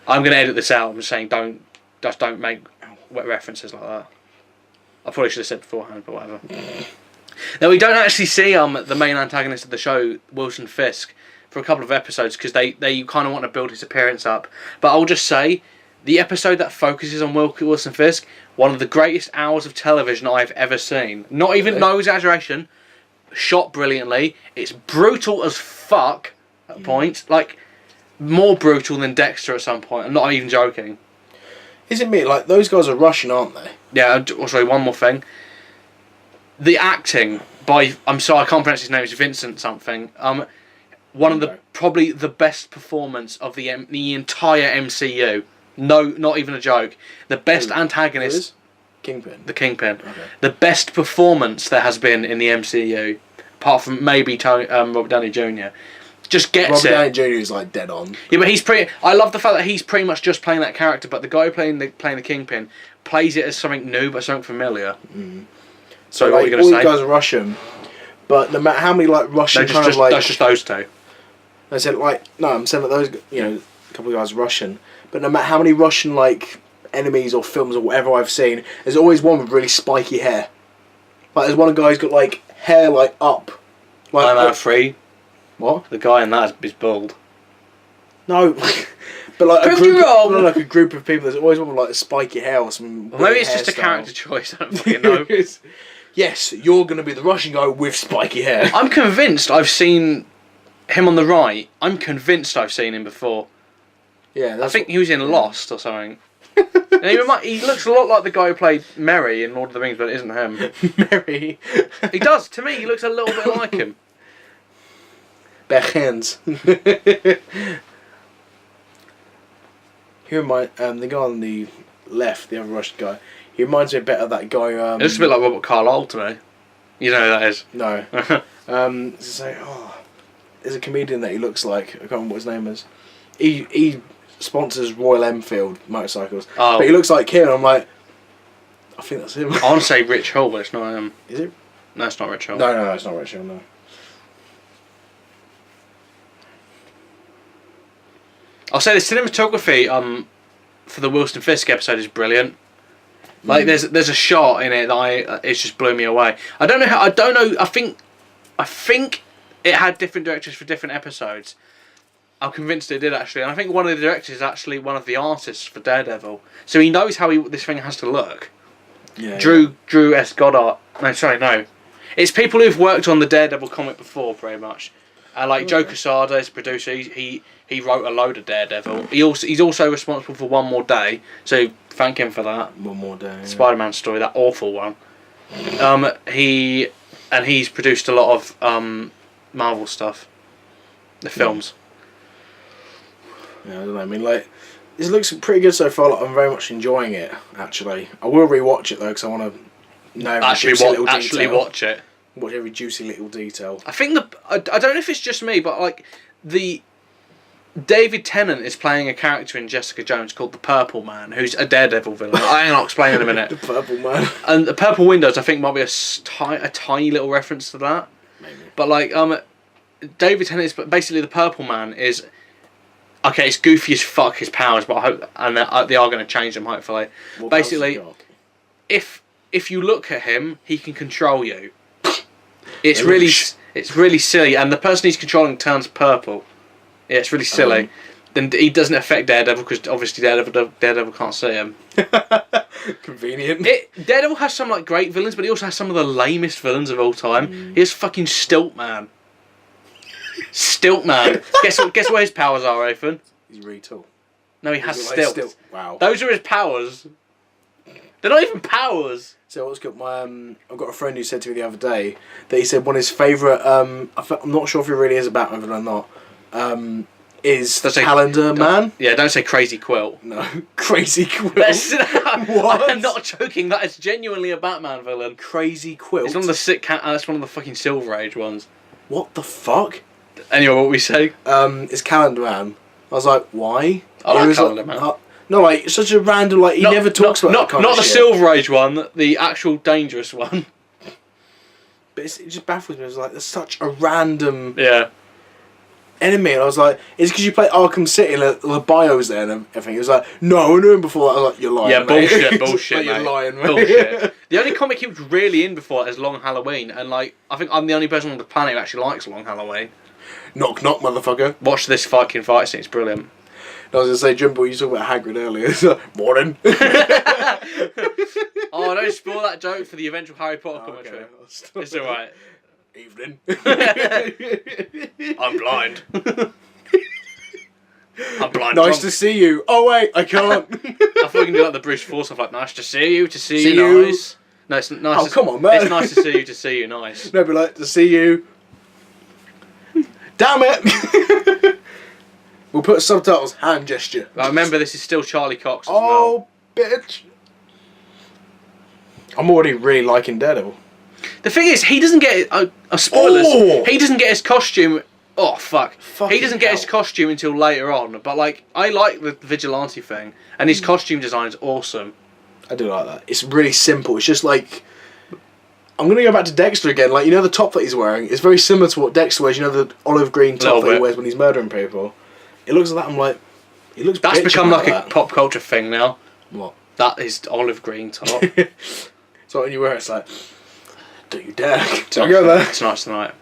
I'm gonna edit this out. I'm just saying, don't make references like that. I probably should have said beforehand, but whatever. Now we don't actually see the main antagonist of the show, Wilson Fisk, for a couple of episodes because they kind of want to build his appearance up. But I'll just say, the episode that focuses on Wilson Fisk, one of the greatest hours of television I've ever seen. Not even, no exaggeration, shot brilliantly. It's brutal as fuck at points. Like, more brutal than Dexter at some point. I'm not even joking. Isn't me? Like, those guys are Russian, aren't they? Yeah, sorry, one more thing. The acting by, I'm sorry, I can't pronounce his name, it's Vincent something. One of the, probably the best performance of the entire MCU. No, not even a joke. The best antagonist... Kingpin. The Kingpin. Okay. The best performance there has been in the MCU, apart from maybe Robert Downey Jr., just gets Robert it. Downey Jr. is like dead on. Yeah, but he's pretty... I love the fact that he's pretty much just playing that character, but the guy playing the Kingpin plays it as something new, but something familiar. Mm. So like, what are you going to say? All you guys are Russian, but no matter how many like Russian no, kind of like... That's just those two. I said like, no, I'm saying that those, you know, a couple of guys are Russian, but no matter how many Russian like enemies or films or whatever I've seen, there's always one with really spiky hair. Like there's one guy who's got like hair like up. Like, I'm out free. What? The guy in that is bald. No, but like Prove a group of people. There's always one with like spiky hair or some. Well, maybe it's just a character choice. I don't fucking know. Yes, you're going to be the Russian guy with spiky hair. I'm convinced I've seen him on the right. I'm convinced I've seen him before. Yeah, I think he was in Lost or something. And he looks a lot like the guy who played Merry in Lord of the Rings, but it isn't him. Merry. He does. To me, he looks a little bit like him. Bare hands. Who might the guy on the left, the other Russian guy? He reminds me a bit of that guy. It looks a bit like Robert Carlyle to me. You know who that is? No. There's a comedian that he looks like. I can't remember what his name is. He sponsors Royal Enfield motorcycles. Oh. But he looks like him. And I'm like, I think that's him. I want to say Rich Hall, but it's not him. Is it? No, it's not Rich Hall. No, it's not Rich Hall. No. I'll say the cinematography for the Wilson Fisk episode is brilliant. Like there's a shot in it that it just blew me away. I don't know. I think it had different directors for different episodes. I'm convinced it did actually, and I think one of the directors is actually one of the artists for Daredevil, so he knows how this thing has to look. Yeah. Drew S. Goddard. No. It's people who've worked on the Daredevil comic before, pretty much. Like Joe Quesada is a producer. He wrote a load of Daredevil. He's also responsible for One More Day, so thank him for that. One More Day. Spider-Man story, that awful one. He's produced a lot of Marvel stuff, the films. Yeah, I don't know. I mean, like, it looks pretty good so far. Like, I'm very much enjoying it. Actually, I will rewatch it though because I want to know actually watch it. Watch every juicy little detail. I think I don't know if it's just me, but like the David Tennant is playing a character in Jessica Jones called the Purple Man, who's a Daredevil villain. I'll explain in a minute. The Purple Man. And the Purple Windows, I think, might be a tiny little reference to that. Maybe. But like David Tennant is basically the Purple Man is. Okay, it's goofy as fuck his powers, but I hope they are going to change them. Hopefully, what basically, if you look at him, he can control you. It's really silly, and the person he's controlling turns purple. Yeah, it's really silly. Then he doesn't affect Daredevil because obviously Daredevil can't see him. Convenient. Daredevil has some like great villains, but he also has some of the lamest villains of all time. He has fucking Stiltman. Stiltman. Guess what his powers are, Ethan? He's really tall. No, he has stilt. Wow. Those are his powers. They're not even powers. So what's got I've got a friend who said to me the other day that he said one of his favourite. I'm not sure if he really is a Batman villain or not, is Don't say- Calendar Man. Yeah, don't say Crazy Quilt. No, Crazy Quilt. What? I'm not joking. That is genuinely a Batman villain. Crazy Quilt. It's one of the sick cat. That's one of the fucking Silver Age ones. What the fuck? Anyway, what we say? It's Calendar Man. I was like, why? I like It was Calendar Man. No, like such a random. Like he never talks about that kind not of the shit. Silver Age one. The actual dangerous one. But it just baffles me. It was like, there's such a random Yeah. enemy, and I was like, it's because you play Arkham City and the bios there and everything. It was like, no, I knew him before that. I was like, you're lying. Yeah, mate. bullshit, Like, mate. you're lying, mate. Bullshit. The only comic he was really in before that is Long Halloween, and like I think I'm the only person on the planet who actually likes Long Halloween. Knock, knock, motherfucker. Watch this fucking fight scene; it's brilliant. I was gonna say, Jimbo, you talked about Hagrid earlier. It's like, morning. Oh, don't spoil that joke for the eventual Harry Potter commentary. Okay. It's alright. Evening. I'm blind. I'm blind. Nice to see you. Oh wait, I can't. I thought we can do like the Bruce Force stuff, like nice to see you, See you. nice. No, it's nice. Oh, come on, man. It's nice to see you, to see you, nice. No, but like to see you. Damn it! We'll put subtitles. Hand gesture. But remember, this is still Charlie Cox as well. Oh, bitch! I'm already really liking Daredevil. The thing is, he doesn't get spoilers. Oh! He doesn't get his costume. Oh fuck! Fucking He doesn't get his hell. costume until later on. But like, I like the vigilante thing, and his costume design is awesome. I do like that. It's really simple. It's just like, I'm gonna go back to Dexter again. Like, you know, the top that he's wearing is very similar to what Dexter wears. You know, the olive green top Little that he bit. wears when he's murdering people. It looks like that. I'm like, he looks. That's bitchy become like that. a pop culture thing now. What? That is olive green top. So when you wear it, it's like, don't you dare! Don't go there. It's nice tonight.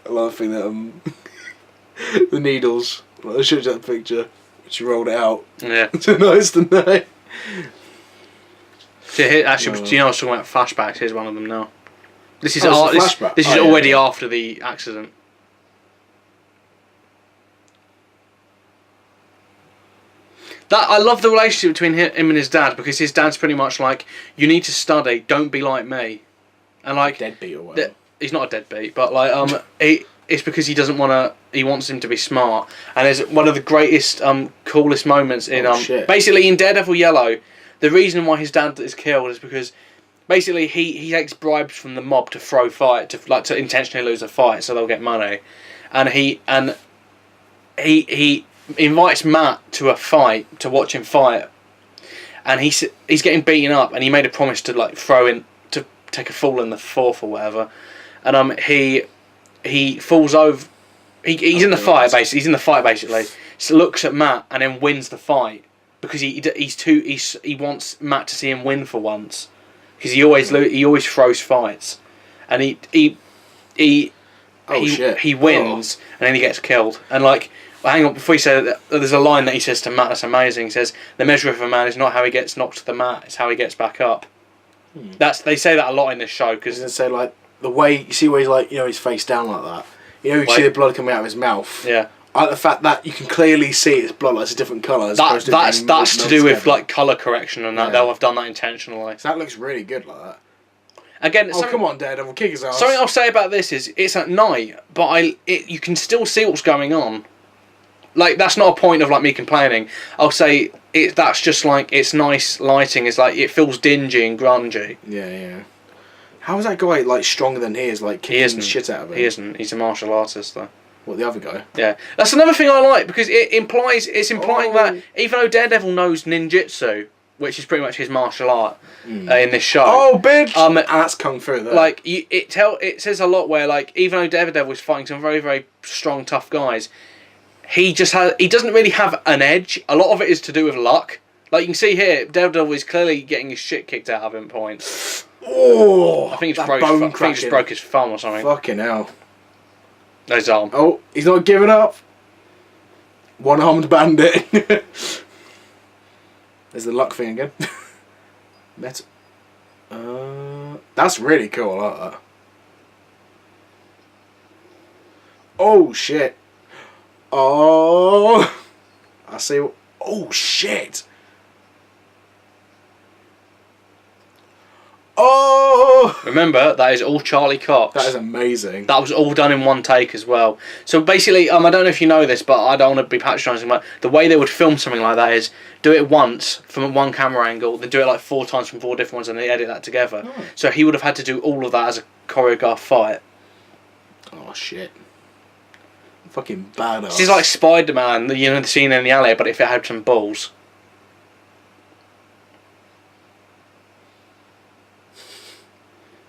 I love the thing that the needles. I showed you that picture. She rolled it out. Yeah. It's nice tonight. So here, actually, do you know I was talking about flashbacks? Here's one of them now. This is Oh, it's a flashback. this is Oh, yeah, already yeah. after the accident. That I love the relationship between him and his dad, because his dad's pretty much like, you need to study, don't be like me, and like Deadbeat or whatever. he's not a deadbeat, but like it's because he doesn't want to. He wants him to be smart, and there's one of the greatest coolest moments in shit. basically in Daredevil Yellow. The reason why his dad is killed is because basically he takes bribes from the mob to throw fight to intentionally lose a fight so they'll get money, and he invites Matt to a fight to watch him fight, and he's getting beaten up, and he made a promise to like throw in to take a fall in the fourth or whatever, and he falls over. He's in the fight basically. He's in the fight basically. So looks at Matt and then wins the fight because he wants Matt to see him win for once, because he always throws fights, and he wins and then he gets killed. And like, hang on, before you say that, there's a line that he says to Matt that's amazing. He says, "The measure of a man is not how he gets knocked to the mat; it's how he gets back up." They say that a lot in this show I was because gonna say, like, the way you see where he's like, you know, he's face down like that. You know, you see the blood coming out of his mouth. yeah. I like the fact that you can clearly see it's blood, like it's a different colour. That's to do with like colour correction and that. Yeah. They'll have done that intentionally. So that looks really good like that. Again, Oh, come on, Daredevil, kick his ass. Something I'll say about this is it's at night, but you can still see what's going on. Like, that's not a point of like me complaining. I'll say that's just like, it's nice lighting. It's like it feels dingy and grungy. Yeah, yeah. How is that guy like stronger than he is? Like kicking the shit out of him. He isn't. He's a martial artist though. What, the other guy? Yeah, that's another thing I like, because it's implying that even though Daredevil knows ninjutsu, which is pretty much his martial art in this show. Oh, bitch! And that's kung fu there. Like it says a lot where like even though Daredevil is fighting some very very strong tough guys, he doesn't really have an edge. A lot of it is to do with luck. Like you can see here, Daredevil is clearly getting his shit kicked out of him at points. Oh, I think he just broke his thumb or something. Fucking hell. His arm. Oh, he's not giving up. One-armed bandit. There's the luck thing again. That's really cool. I like that. Oh shit. Oh. I see. Oh shit. Oh. Remember, that is all Charlie Cox. That is amazing. That was all done in one take as well. So basically, I don't know if you know this, but I don't want to be patronising, but the way they would film something like that is do it once from one camera angle, then do it like 4 times from 4 different ones, and they edit that together. Oh. So he would have had to do all of that as a choreographed fight. Oh shit! Fucking badass. This is like Spider-Man, the scene in the alley, but if it had some balls.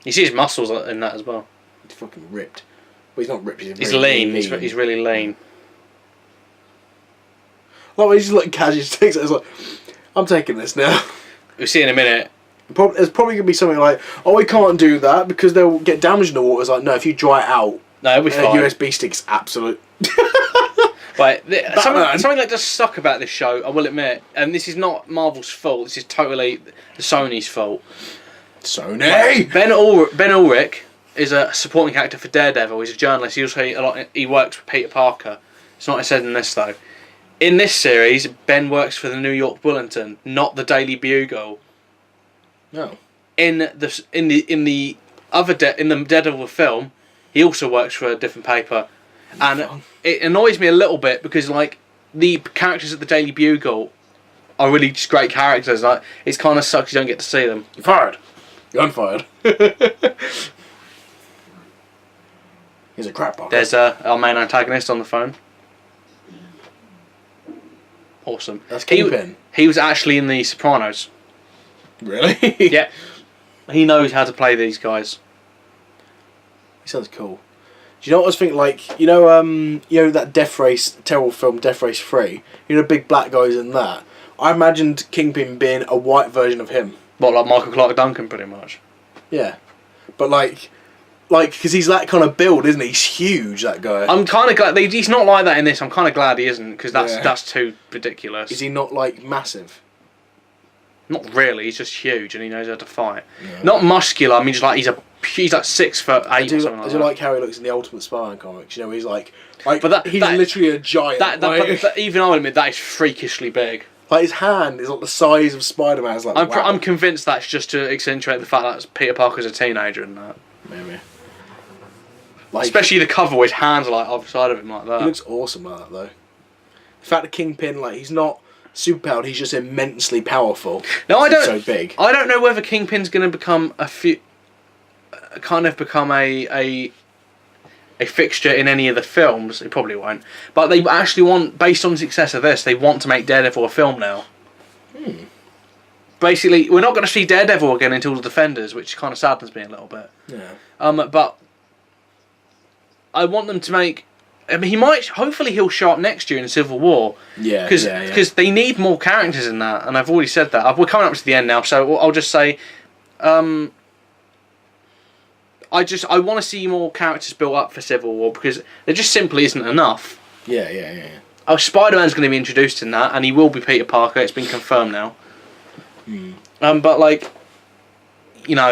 You see his muscles in that as well. He's fucking ripped. Well, he's not ripped. He's lean. He's really lean. Like he's just like casually takes it. It's like, I'm taking this now. We'll see in a minute. There's probably gonna be something like, oh, we can't do that because they'll get damaged in the water. It's like, no, if you dry it out, no, it'll be fine. A USB stick's absolute. Right, something that does suck about this show, I will admit, and this is not Marvel's fault. This is totally Sony's fault. Sony. Ben Ulrich is a supporting character for Daredevil. He's a journalist. He works with Peter Parker. It's not said in this though. In this series, Ben works for the New York Bulletin, not the Daily Bugle. No. In the Daredevil film, he also works for a different paper, and it annoys me a little bit because like the characters at the Daily Bugle are really just great characters. Like it kind of sucks you don't get to see them. You're fired. You're unfired. He's a crap box. There's our main antagonist on the phone. Awesome. That's Kingpin. He was actually in The Sopranos. Really? Yeah. He knows how to play these guys. He sounds cool. Do you know what I was thinking? Like, you know that Death Race, terrible film, Death Race 3? You know the big black guys in that? I imagined Kingpin being a white version of him. What, like Michael Clark Duncan, pretty much? Yeah. But like, because he's that kind of build, isn't he? He's huge, that guy. I'm kind of glad he's not like that in this. I'm kind of glad he isn't, because that's too ridiculous. Is he not like massive? Not really. He's just huge, and he knows how to fight. Yeah. Not muscular. I mean, just like he's like 6'8" or something like that. I do like how he looks in the Ultimate Spider-Man comics. You know, he's like but he's literally a giant. But even I would admit that is freakishly big. Like his hand is like the size of Spider-Man's. Like wow. I'm convinced that's just to accentuate the fact that Peter Parker's a teenager and that. Maybe. Like, especially the cover where his hands are like either side of him like that. He looks awesome like that though. The fact that Kingpin, like, he's not superpowered, he's just immensely powerful. No, I don't. So big. I don't know whether Kingpin's going to become a fixture in any of the films. It probably won't. But they actually want, based on the success of this, they want to make Daredevil a film now. Basically, we're not going to see Daredevil again until The Defenders, which kind of saddens me a little bit. Yeah. But I want them to make. I mean, he might. Hopefully, he'll show up next year in Civil War. Yeah. Because they need more characters in that, and I've already said that. We're coming up to the end now, so I'll just say, I want to see more characters built up for Civil War because there just simply isn't enough. Yeah. Oh, Spider-Man's going to be introduced in that, and he will be Peter Parker. It's been confirmed now. But like, you know,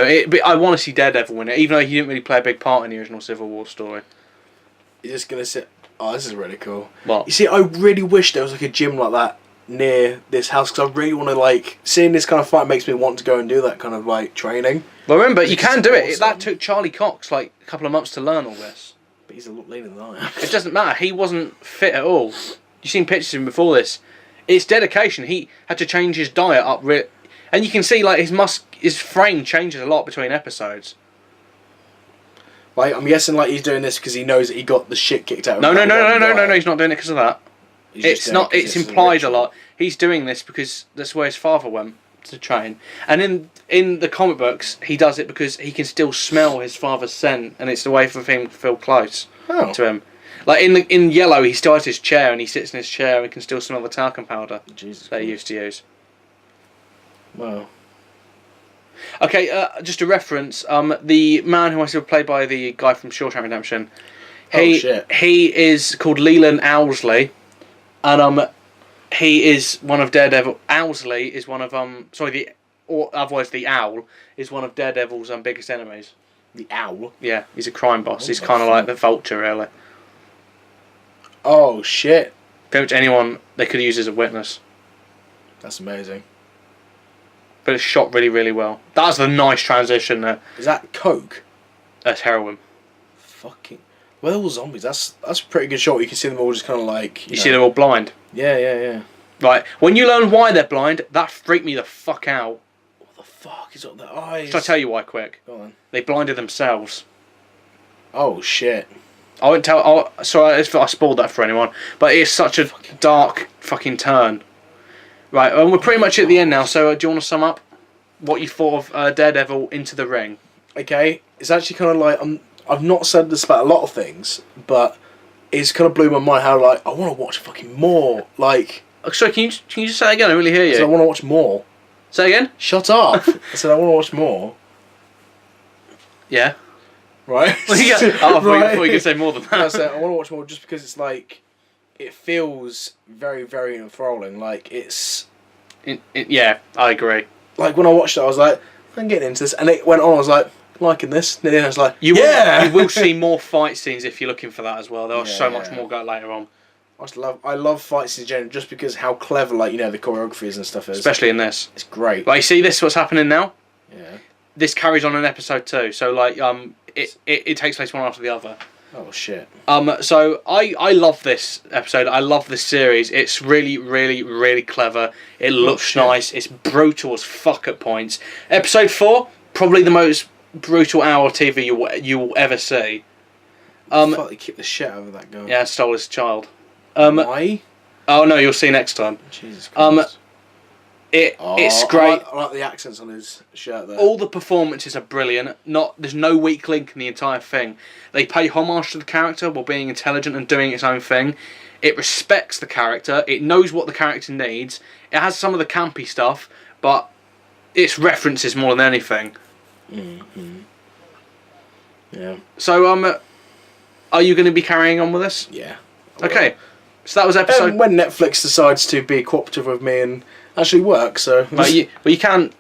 I want to see Daredevil in it, even though he didn't really play a big part in the original Civil War story. You're just gonna sit. Oh, this is really cool. What? You see, I really wish there was like a gym like that near this house because I really want to like seeing this kind of fight makes me want to go and do that kind of like training. Well, remember, you can do it. That took Charlie Cox like a couple of months to learn all this. But he's a lot leaner than I am. It doesn't matter. He wasn't fit at all. You've seen pictures of him before this. It's dedication. He had to change his diet up, and you can see like his frame changes a lot between episodes. Like, I'm guessing like he's doing this because he knows that he got the shit kicked out of him. No, he's not doing it because of that. It's implied a lot. He's doing this because that's where his father went to train. And in the comic books, he does it because he can still smell his father's scent, and it's the way for him to feel close to him. Like in Yellow, he still has his chair, and he sits in his chair and can still smell the talcum powder that he used to use. Wow. Okay, just a reference. The man who was played by the guy from Shawshank Redemption, he is called Leland Owlsley, and he is one of Daredevil. Owlsley is one of otherwise the Owl is one of Daredevil's biggest enemies. The Owl. Yeah, he's a crime boss. He's kind of like the Vulture, really. Oh shit! Pretty much anyone they could use as a witness. That's amazing. but it's shot really, really well. That's a nice transition there. Is that coke? That's heroin. Fucking. Well, they're all zombies. That's a pretty good shot. You can see them all just kind of like. You see they're all blind. Yeah. Right. When you learn why they're blind, that freaked me the fuck out. What the fuck is up their eyes? Shall I tell you why quick? Go on. They blinded themselves. Oh shit. I won't tell. Sorry if I spoiled that for anyone, but it's such a dark fucking turn. Right, and we're pretty much at the end now. So, do you want to sum up what you thought of Daredevil Into the Ring? Okay, it's actually kind of like I've not said this about a lot of things, but it's kind of blew my mind how like I want to watch fucking more. Like, sorry, can you just say that again? I don't really hear you. I said I want to watch more. Say again. Shut up. I said I want to watch more. Yeah. Right. I thought you could say more than that. I said I want to watch more just because it's like it feels very, very enthralling. Like it's. Yeah, I agree. Like when I watched it, I was like, I'm getting into this, and it went on. I was like, liking this. And then I was like, you will see more fight scenes if you're looking for that as well. There are so much more go later on. I love fight scenes in general, just because how clever, like the choreographies and stuff is. Especially in this, it's great. Like, you see this, what's happening now? Yeah. This carries on in episode 2, so like it takes place one after the other. Oh shit. So I love this episode. I love this series. It's really, really, really clever. It looks nice. It's brutal as fuck at points. Episode 4, probably the most brutal hour of TV you will ever see. Fuck, they kicked the shit out of that guy. Yeah, stole his child. Why? Oh no, you'll see next time. Jesus Christ. It's great. I like the accents on his shirt there. All the performances are brilliant. There's no weak link in the entire thing. They pay homage to the character while being intelligent and doing its own thing. It respects the character. It knows what the character needs. It has some of the campy stuff, but it's references more than anything. Mm-hmm. Yeah. So, are you going to be carrying on with this? Yeah. Okay. So that was episode. When Netflix decides to be cooperative with me and actually work, so. Well, you can't.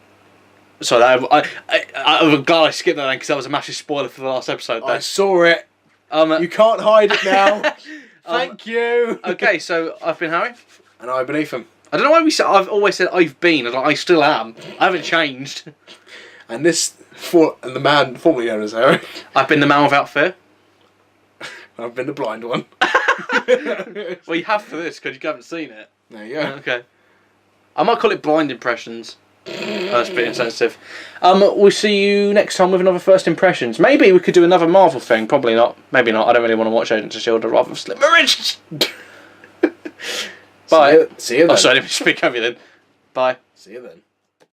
Sorry, I'm glad I skipped that then because that was a massive spoiler for the last episode. I saw it. You can't hide it now. Thank you. Okay, so I've been Harry. And I've been Ethan. I don't know why I've always said I've been. I still am. I haven't changed. And the man formerly known as Eric. I've been the man without fear. I've been the blind one. Well, you have for this because you haven't seen it. There you go. Okay. I might call it blind impressions. That's a bit insensitive. We'll see you next time with another first impressions. Maybe we could do another Marvel thing. Probably not. Maybe not. I don't really want to watch Agents of S.H.I.E.L.D. I'd rather slip my wrists. Bye. See you then. Oh, sorry, I didn't speak over you then. Bye. See you then.